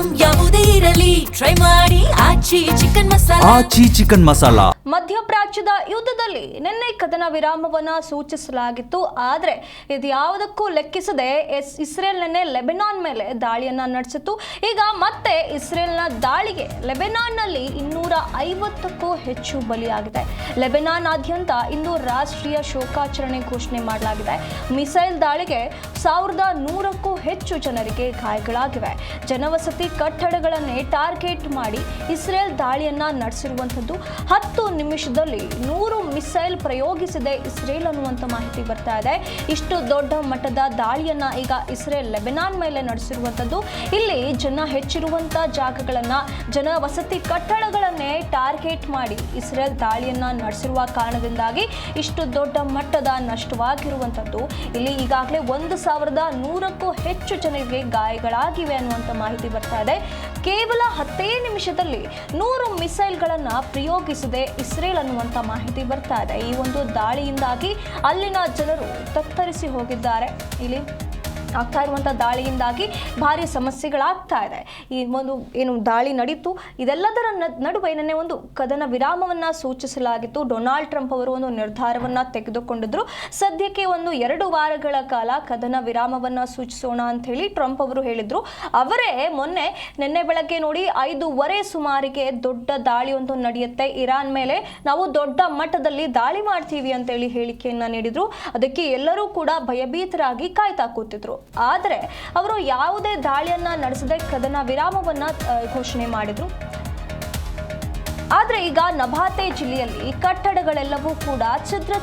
Item ಯಾವುದೇ ಇರಲಿ try ಮಾಡಿ ಆಚಿ ಚಿಕನ್ ಮಸಾಲಾ. ಮಧ್ಯಪ್ರಾಚ್ಯದ ಯುದ್ಧದಲ್ಲಿ ನಿನ್ನೆ ಕದನ ವಿರಾಮವನ್ನ ಸೂಚಿಸಲಾಗಿತ್ತು. ಆದರೆ ಇದು ಯಾವುದಕ್ಕೂ ಲೆಕ್ಕಿಸದೆ ಇಸ್ರೇಲ್ ನಿನ್ನೆ ಲೆಬನಾನ್ ಮೇಲೆ ದಾಳಿಯನ್ನ ನಡೆಸಿತು. ಈಗ ಮತ್ತೆ ಇಸ್ರೇಲ್ನ ದಾಳಿಗೆ ಲೆಬನಾನ್ನಲ್ಲಿ 250ಕ್ಕೂ ಹೆಚ್ಚು ಬಲಿಯಾಗಿದೆ. ಲೆಬನಾನ್ನಾದ್ಯಂತ ಇಂದು ರಾಷ್ಟ್ರೀಯ ಶೋಕಾಚರಣೆ ಘೋಷಣೆ ಮಾಡಲಾಗಿದೆ. ಮಿಸೈಲ್ ದಾಳಿಗೆ 1100ಕ್ಕೂ ಹೆಚ್ಚು ಜನರಿಗೆ ಗಾಯಗಳಾಗಿವೆ. ಜನವಸತಿ ಕಟ್ಟಡಗಳನ್ನೇ ಟಾರ್ಗೆಟ್ ಮಾಡಿ ಇಸ್ರೇಲ್ ದಾಳಿಯನ್ನ ನಡೆಸಿರುವಂಥದ್ದು. 10 ನಿಮಿಷದಲ್ಲಿ 100 ಮಿಸೈಲ್ ಪ್ರಯೋಗಿಸಿದೆ ಇಸ್ರೇಲ್ ಅನ್ನುವಂಥ ಮಾಹಿತಿ ಬರ್ತಾ ಇದೆ. ಇಷ್ಟು ದೊಡ್ಡ ಮಟ್ಟದ ದಾಳಿಯನ್ನ ಈಗ ಇಸ್ರೇಲ್ ಲೆಬನಾನ್ ಮೇಲೆ ನಡೆಸಿರುವಂಥದ್ದು. ಇಲ್ಲಿ ಜನ ಹೆಚ್ಚಿರುವಂಥ ಜಾಗಗಳನ್ನ, ಜನ ವಸತಿ ಕಟ್ಟಡಗಳನ್ನೇ ಟಾರ್ಗೆಟ್ ಮಾಡಿ ಇಸ್ರೇಲ್ ದಾಳಿಯನ್ನ ನಡೆಸಿರುವ ಕಾರಣದಿಂದಾಗಿ ಇಷ್ಟು ದೊಡ್ಡ ಮಟ್ಟದ ನಷ್ಟವಾಗಿರುವಂಥದ್ದು. ಇಲ್ಲಿ ಈಗಾಗಲೇ 1100ಕ್ಕೂ ಹೆಚ್ಚು ಜನರಿಗೆ ಗಾಯಗಳಾಗಿವೆ ಅನ್ನುವಂಥ ಮಾಹಿತಿ ಬರ್ತಾ ಇದೆ. ಕೇವಲ 10 ನಿಮಿಷದಲ್ಲಿ 100 ಮಿಸೈಲ್ಗಳನ್ನ ಪ್ರಯೋಗಿಸಿದೆ ಇಸ್ರೇಲ್ ಅನ್ನುವಂಥ ಮಾಹಿತಿ ಬರ್ತಾ ಇದೆ. ಈ ಒಂದು ದಾಳಿಯಿಂದಾಗಿ ಅಲ್ಲಿನ ಜನರು ತತ್ತರಿಸಿ ಹೋಗಿದ್ದಾರೆ. ಇಲ್ಲಿ ಆಗ್ತಾ ಇರುವಂಥ ದಾಳಿಯಿಂದಾಗಿ ಭಾರಿ ಸಮಸ್ಯೆಗಳಾಗ್ತಾ ಇದೆ. ಈ ಒಂದು ಏನು ದಾಳಿ ನಡೀತು, ಇದೆಲ್ಲದರ ನಡುವೆ ನಿನ್ನೆ ಒಂದು ಕದನ ವಿರಾಮವನ್ನು ಸೂಚಿಸಲಾಗಿತ್ತು. ಡೊನಾಲ್ಡ್ ಟ್ರಂಪ್ ಅವರು ಒಂದು ನಿರ್ಧಾರವನ್ನು ತೆಗೆದುಕೊಂಡಿದ್ರು. ಸದ್ಯಕ್ಕೆ 2 ವಾರಗಳ ಕಾಲ ಕದನ ವಿರಾಮವನ್ನು ಸೂಚಿಸೋಣ ಅಂತ ಹೇಳಿ ಟ್ರಂಪ್ ಅವರು ಹೇಳಿದ್ರು. ಅವರೇ ನಿನ್ನೆ ಬೆಳಗ್ಗೆ ನೋಡಿ 5:15 ಸುಮಾರಿಗೆ ದೊಡ್ಡ ದಾಳಿಯೊಂದು ನಡೆಯುತ್ತೆ, ಇರಾನ್ ಮೇಲೆ ನಾವು ದೊಡ್ಡ ಮಟ್ಟದಲ್ಲಿ ದಾಳಿ ಮಾಡ್ತೀವಿ ಅಂತೇಳಿ ಹೇಳಿಕೆಯನ್ನ ನೀಡಿದ್ರು. ಅದಕ್ಕೆ ಎಲ್ಲರೂ ಕೂಡ ಭಯಭೀತರಾಗಿ ಕಾಯ್ತಾ ಕೂತಿದ್ರು. ಆದರೆ ಅವರು ಯಾವುದೇ ದಾಳಿಯನ್ನ ನಡೆಸದೆ ಕದನ ವಿರಾಮವನ್ನ ಘೋಷಣೆ ಮಾಡಿದ್ರು. ಆದರೆ ಈಗ ನಬಾತೆ ಜಿಲ್ಲೆಯಲ್ಲಿ ಕಟ್ಟಡಗಳೆಲ್ಲವೂ ಕೂಡ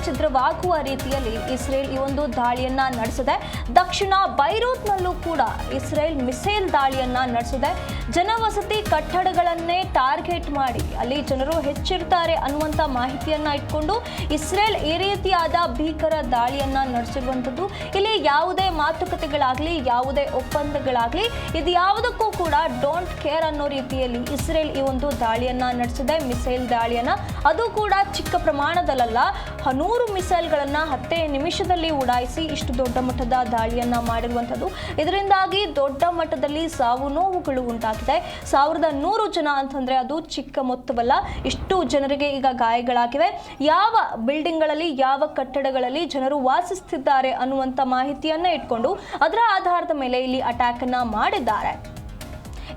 ಛಿದ್ರವಾಗುವ ರೀತಿಯಲ್ಲಿ ಇಸ್ರೇಲ್ ಈ ಒಂದು ದಾಳಿಯನ್ನ ನಡೆಸಿದೆ. ದಕ್ಷಿಣ ಬೈರೂತ್ನಲ್ಲೂ ಕೂಡ ಇಸ್ರೇಲ್ ಮಿಸೈಲ್ ದಾಳಿಯನ್ನ ನಡೆಸಿದೆ. ಜನವಸತಿ ಕಟ್ಟಡಗಳನ್ನೇ ಟಾರ್ಗೆಟ್ ಮಾಡಿ ಅಲ್ಲಿ ಜನರು ಹೆಚ್ಚಿರ್ತಾರೆ ಅನ್ನುವಂಥ ಮಾಹಿತಿಯನ್ನ ಇಟ್ಕೊಂಡು ಇಸ್ರೇಲ್ ಈ ರೀತಿಯಾದ ಭೀಕರ ದಾಳಿಯನ್ನ ನಡೆಸಿರುವಂಥದ್ದು. ಇಲ್ಲಿ ಯಾವುದೇ ಮಾತುಕತೆಗಳಾಗಲಿ, ಯಾವುದೇ ಒಪ್ಪಂದಗಳಾಗಲಿ, ಇದು ಯಾವುದಕ್ಕೂ ಕೂಡ ಡೋಂಟ್ ಕೇರ್ ಅನ್ನೋ ರೀತಿಯಲ್ಲಿ ಇಸ್ರೇಲ್ ಈ ಒಂದು ದಾಳಿಯನ್ನ ನಡೆಸಿದೆ. ಮಿಸೈಲ್ ದಾಳಿಯನ್ನ, ಅದು ಕೂಡ ಚಿಕ್ಕ ಪ್ರಮಾಣದಲ್ಲ, 100 ಮಿಸೈಲ್ಗಳನ್ನ 10 ನಿಮಿಷದಲ್ಲಿ ಉಡಾಯಿಸಿ ಇಷ್ಟು ದೊಡ್ಡ ಮಟ್ಟದ ದಾಳಿಯನ್ನ ಮಾಡಿರುವಂಥದ್ದು. ಇದರಿಂದಾಗಿ ದೊಡ್ಡ ಮಟ್ಟದಲ್ಲಿ ಸಾವು ನೋವುಗಳು ಉಂಟಾಗಿದೆ. 1100 ಜನ ಅಂತಂದ್ರೆ ಅದು ಚಿಕ್ಕ ಮೊತ್ತವಲ್ಲ. ಇಷ್ಟು ಜನರಿಗೆ ಈಗ ಗಾಯಗಳಾಗಿವೆ. ಯಾವ ಬಿಲ್ಡಿಂಗ್ಗಳಲ್ಲಿ, ಯಾವ ಕಟ್ಟಡಗಳಲ್ಲಿ ಜನರು ವಾಸಿಸುತ್ತಿದ್ದಾರೆ ಅನ್ನುವಂಥ ಮಾಹಿತಿಯನ್ನ ಇಟ್ಕೊಂಡು ಅದರ ಆಧಾರದ ಮೇಲೆ ಇಲ್ಲಿ ಅಟ್ಯಾಕ್ ಅನ್ನ ಮಾಡಿದ್ದಾರೆ.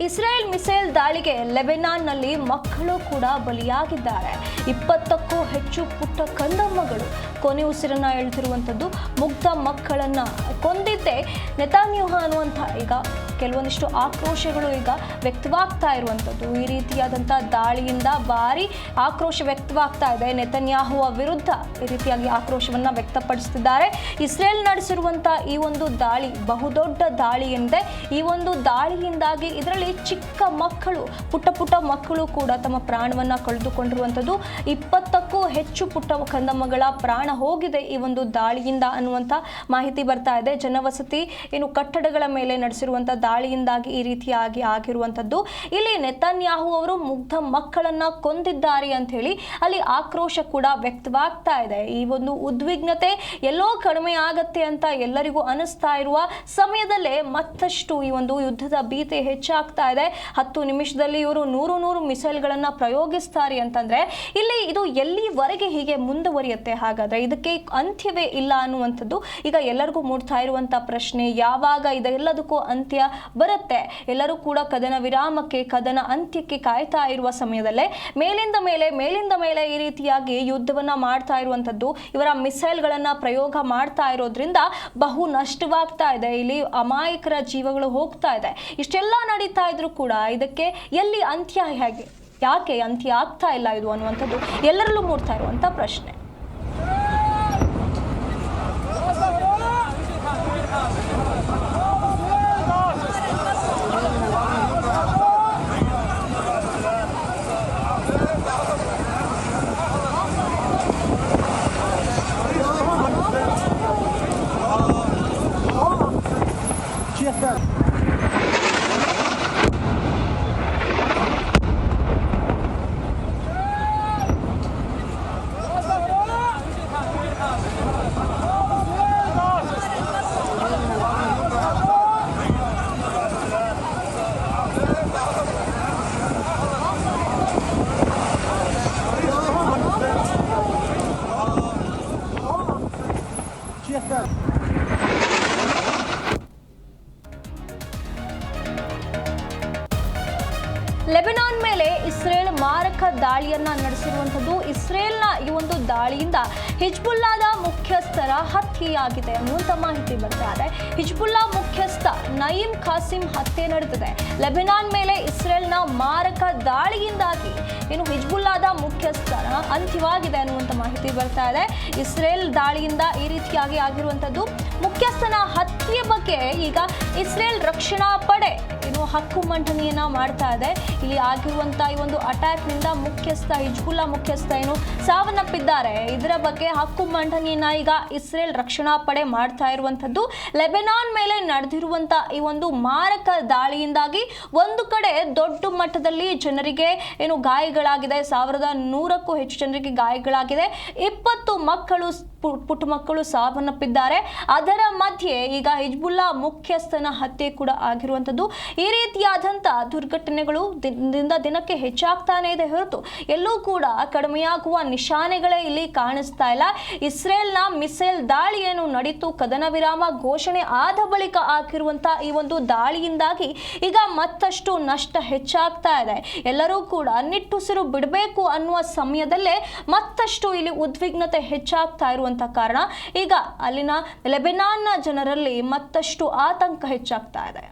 ಇಸ್ರೇಲ್ ಮಿಸೈಲ್ ದಾಳಿಗೆ ಲೆಬನಾನ್ನಲ್ಲಿ ಮಕ್ಕಳು ಕೂಡ ಬಲಿಯಾಗಿದ್ದಾರೆ. 20ಕ್ಕೂ ಹೆಚ್ಚು ಪುಟ್ಟ ಕಂದಮ್ಮಗಳು ಕೊನೆ ಉಸಿರನ್ನ ಎಳೆದಿರುವಂಥದ್ದು. ಮುಗ್ಧ ಮಕ್ಕಳನ್ನ ಕೊಂದಿದ್ದೆ ನೆತಾನ್ಯಾಹು ಅನ್ನುವಂಥ ಈಗ ಕೆಲವೊಂದಿಷ್ಟು ಆಕ್ರೋಶಗಳು ಈಗ ವ್ಯಕ್ತವಾಗ್ತಾ ಇರುವಂಥದ್ದು. ಈ ರೀತಿಯಾದಂಥ ದಾಳಿಯಿಂದ ಭಾರಿ ಆಕ್ರೋಶ ವ್ಯಕ್ತವಾಗ್ತಾ ಇದೆ. ನೆತನ್ಯಾಹುವ ವಿರುದ್ಧ ಈ ರೀತಿಯಾಗಿ ಆಕ್ರೋಶವನ್ನ ವ್ಯಕ್ತಪಡಿಸುತ್ತಿದ್ದಾರೆ. ಇಸ್ರೇಲ್ ನಡೆಸಿರುವಂಥ ಈ ಒಂದು ದಾಳಿ ಬಹುದೊಡ್ಡ ದಾಳಿ ಎಂದೇ. ಈ ಒಂದು ದಾಳಿಯಿಂದಾಗಿ ಇದರಲ್ಲಿ ಚಿಕ್ಕ ಮಕ್ಕಳು, ಪುಟ್ಟ ಮಕ್ಕಳು ಕೂಡ ತಮ್ಮ ಪ್ರಾಣವನ್ನ ಕಳೆದುಕೊಂಡಿರುವಂಥದ್ದು. 20ಕ್ಕೂ ಹೆಚ್ಚು ಪುಟ್ಟ ಕಂದಮ್ಮಗಳ ಪ್ರಾಣ ಹೋಗಿದೆ ಈ ಒಂದು ದಾಳಿಯಿಂದ ಅನ್ನುವಂಥ ಮಾಹಿತಿ ಬರ್ತಾ ಇದೆ. ಜನವಸತಿ ಏನು ಕಟ್ಟಡಗಳ ಮೇಲೆ ನಡೆಸಿರುವಂಥ ದಾಳಿಯಿಂದಾಗಿ ಈ ರೀತಿಯಾಗಿ ಆಗಿರುವಂಥದ್ದು. ಇಲ್ಲಿ ನೆತನ್ಯಾಹು ಅವರು ಮುಗ್ಧ ಮಕ್ಕಳನ್ನ ಕೊಂದಿದ್ದಾರೆ ಅಂತ ಹೇಳಿ ಅಲ್ಲಿ ಆಕ್ರೋಶ ಕೂಡ ವ್ಯಕ್ತವಾಗ್ತಾ ಇದೆ. ಈ ಒಂದು ಉದ್ವಿಗ್ನತೆ ಎಲ್ಲೋ ಕಡಿಮೆ ಆಗತ್ತೆ ಅಂತ ಎಲ್ಲರಿಗೂ ಅನಿಸ್ತಾ ಇರುವ ಸಮಯದಲ್ಲೇ ಮತ್ತಷ್ಟು ಈ ಒಂದು ಯುದ್ಧದ ಭೀತಿ ಹೆಚ್ಚಾಗ್ತಾ ಇದೆ. 10 ನಿಮಿಷದಲ್ಲಿ ಇವರು 100 ಮಿಸೈಲ್ಗಳನ್ನ ಪ್ರಯೋಗಿಸ್ತಾರೆ ಅಂತಂದ್ರೆ ಇಲ್ಲಿ ಇದು ಎಲ್ಲಿವರೆಗೆ ಹೀಗೆ ಮುಂದುವರಿಯುತ್ತೆ? ಹಾಗಾದ್ರೆ ಇದಕ್ಕೆ ಅಂತ್ಯವೇ ಇಲ್ಲ ಅನ್ನುವಂಥದ್ದು ಈಗ ಎಲ್ಲರಿಗೂ ಮೂಡ್ತಾ ಇರುವಂತ ಪ್ರಶ್ನೆ. ಯಾವಾಗ ಇದೆಲ್ಲದಕ್ಕೂ ಅಂತ್ಯ ಬರುತ್ತೆ? ಎಲ್ಲರೂ ಕೂಡ ಕದನ ವಿರಾಮಕ್ಕೆ, ಕದನ ಅಂತ್ಯಕ್ಕೆ ಕಾಯ್ತಾ ಇರುವ ಸಮಯದಲ್ಲೇ ಮೇಲಿಂದ ಮೇಲೆ ಈ ರೀತಿಯಾಗಿ ಯುದ್ಧವನ್ನ ಮಾಡ್ತಾ ಇರುವಂಥದ್ದು, ಇವರ ಮಿಸೈಲ್ಗಳನ್ನ ಪ್ರಯೋಗ ಮಾಡ್ತಾ ಇರೋದ್ರಿಂದ ಬಹು ನಷ್ಟವಾಗ್ತಾ ಇದೆ. ಇಲ್ಲಿ ಅಮಾಯಕರ ಜೀವಗಳು ಹೋಗ್ತಾ ಇದೆ. ಇಷ್ಟೆಲ್ಲ ನಡೀತಾ ಇದ್ರು ಕೂಡ ಇದಕ್ಕೆ ಎಲ್ಲಿ ಅಂತ್ಯ, ಯಾಕೆ ಅಂತ್ಯ ಆಗ್ತಾ ಇಲ್ಲ ಇದು ಅನ್ನುವಂಥದ್ದು ಎಲ್ಲರಲ್ಲೂ ಮೂಡ್ತಾ ಇರುವಂಥ ಪ್ರಶ್ನೆ. ಲೆಬನಾನ್ ಮೇಲೆ ಇಸ್ರೇಲ್ ಮಾರಕ ದಾಳಿಯನ್ನ ನಡೆಸಿರುವಂಥದ್ದು. ಇಸ್ರೇಲ್ನ ಈ ಒಂದು ದಾಳಿಯಿಂದ ಹಿಜ್ಬುಲ್ಲಾದ ಮುಖ್ಯಸ್ಥರ ಹತ್ಯೆಯಾಗಿದೆ ಅನ್ನುವಂಥ ಮಾಹಿತಿ ಬರ್ತಾ ಇದೆ. ಹಿಜ್ಬುಲ್ಲಾ ಮುಖ್ಯಸ್ಥ ನಯೀಮ್ ಖಾಸಿಂ ಹತ್ಯೆ ನಡೆದಿದೆ. ಲೆಬನಾನ್ ಮೇಲೆ ಇಸ್ರೇಲ್ನ ಮಾರಕ ದಾಳಿಯಿಂದಾಗಿ ಏನು ಹಿಜ್ಬುಲ್ಲಾದ ಮುಖ್ಯಸ್ಥರ ಅಂತ್ಯವಾಗಿದೆ ಅನ್ನುವಂಥ ಮಾಹಿತಿ ಬರ್ತಾ ಇದೆ. ಇಸ್ರೇಲ್ ದಾಳಿಯಿಂದ ಈ ರೀತಿಯಾಗಿ ಆಗಿರುವಂಥದ್ದು. ಮುಖ್ಯಸ್ಥನ ಹತ್ಯೆ ಬಗ್ಗೆ ಈಗ ಇಸ್ರೇಲ್ ರಕ್ಷಣಾ ಪಡೆ ಏನು ಹಕ್ಕು ಮಂಡನೆಯನ್ನ ಮಾಡ್ತಾ ಇದೆ. ಇಲ್ಲಿ ಆಗಿರುವಂತಹ ಈ ಒಂದು ಅಟ್ಯಾಕ್ ನಿಂದ ಮುಖ್ಯಸ್ಥ ಹಿಜ್ಬುಲ್ಲಾ ಮುಖ್ಯಸ್ಥ ಏನು ಸಾವನ್ನಪ್ಪಿದ್ದಾರೆ. ಇದರ ಬಗ್ಗೆ ಹಕ್ಕು ಮಂಡನೆಯನ್ನ ಈಗ ಇಸ್ರೇಲ್ ರಕ್ಷಣಾ ಪಡೆ ಮಾಡ್ತಾ ಇರುವಂತದ್ದು. ಲೆಬನಾನ್ ಮೇಲೆ ನಡೆದಿರುವಂತಹ ಈ ಒಂದು ಮಾರಕ ದಾಳಿಯಿಂದಾಗಿ ಒಂದು ಕಡೆ ದೊಡ್ಡ ಮಟ್ಟದಲ್ಲಿ ಜನರಿಗೆ ಏನು ಗಾಯಗಳಾಗಿದೆ. 1100ಕ್ಕೂ ಹೆಚ್ಚು ಜನರಿಗೆ ಗಾಯಗಳಾಗಿದೆ. 20 ಮಕ್ಕಳು ಪುಟ್ಟ ಮಕ್ಕಳು ಸಾವನ್ನಪ್ಪಿದ್ದಾರೆ. ಅದರ ಮಧ್ಯೆ ಈಗ ಹಿಜ್ಬುಲ್ಲಾ ಮುಖ್ಯಸ್ಥನ ಹತ್ಯೆ ಕೂಡ ಆಗಿರುವಂಥದ್ದು. ಈ ರೀತಿಯಾದಂಥ ದುರ್ಘಟನೆಗಳು ದಿನದಿಂದ ದಿನಕ್ಕೆ ಹೆಚ್ಚಾಗ್ತಾನೆ ಇದೆ ಹೊರತು ಎಲ್ಲೂ ಕೂಡ ಕಡಿಮೆಯಾಗುವ ನಿಶಾನೆಗಳೇ ಇಲ್ಲಿ ಕಾಣಿಸ್ತಾ ಇಲ್ಲ. ಇಸ್ರೇಲ್ನ ಮಿಸೈಲ್ ದಾಳಿ ಏನು ನಡೀತು, ಕದನ ವಿರಾಮ ಘೋಷಣೆ ಆದ ಬಳಿಕ ಆಗಿರುವಂಥ ಈ ಒಂದು ದಾಳಿಯಿಂದಾಗಿ ಈಗ ಮತ್ತಷ್ಟು ನಷ್ಟ ಹೆಚ್ಚಾಗ್ತಾ ಇದೆ. ಎಲ್ಲರೂ ಕೂಡ ನಿಟ್ಟುಸಿರು ಬಿಡಬೇಕು ಅನ್ನುವ ಸಮಯದಲ್ಲೇ ಮತ್ತಷ್ಟು ಇಲ್ಲಿ ಉದ್ವಿಗ್ನತೆ ಹೆಚ್ಚಾಗ್ತಾ ಇರುವಂಥ ಕಾರಣ ಈಗ ಅಲ್ಲಿನ ಲೆಬನಾನ್ನ ಜನರಲ್ಲಿ ಮತ್ತಷ್ಟು ಆತಂಕ ಹೆಚ್ಚಾಗ್ತಾ ಇದೆ.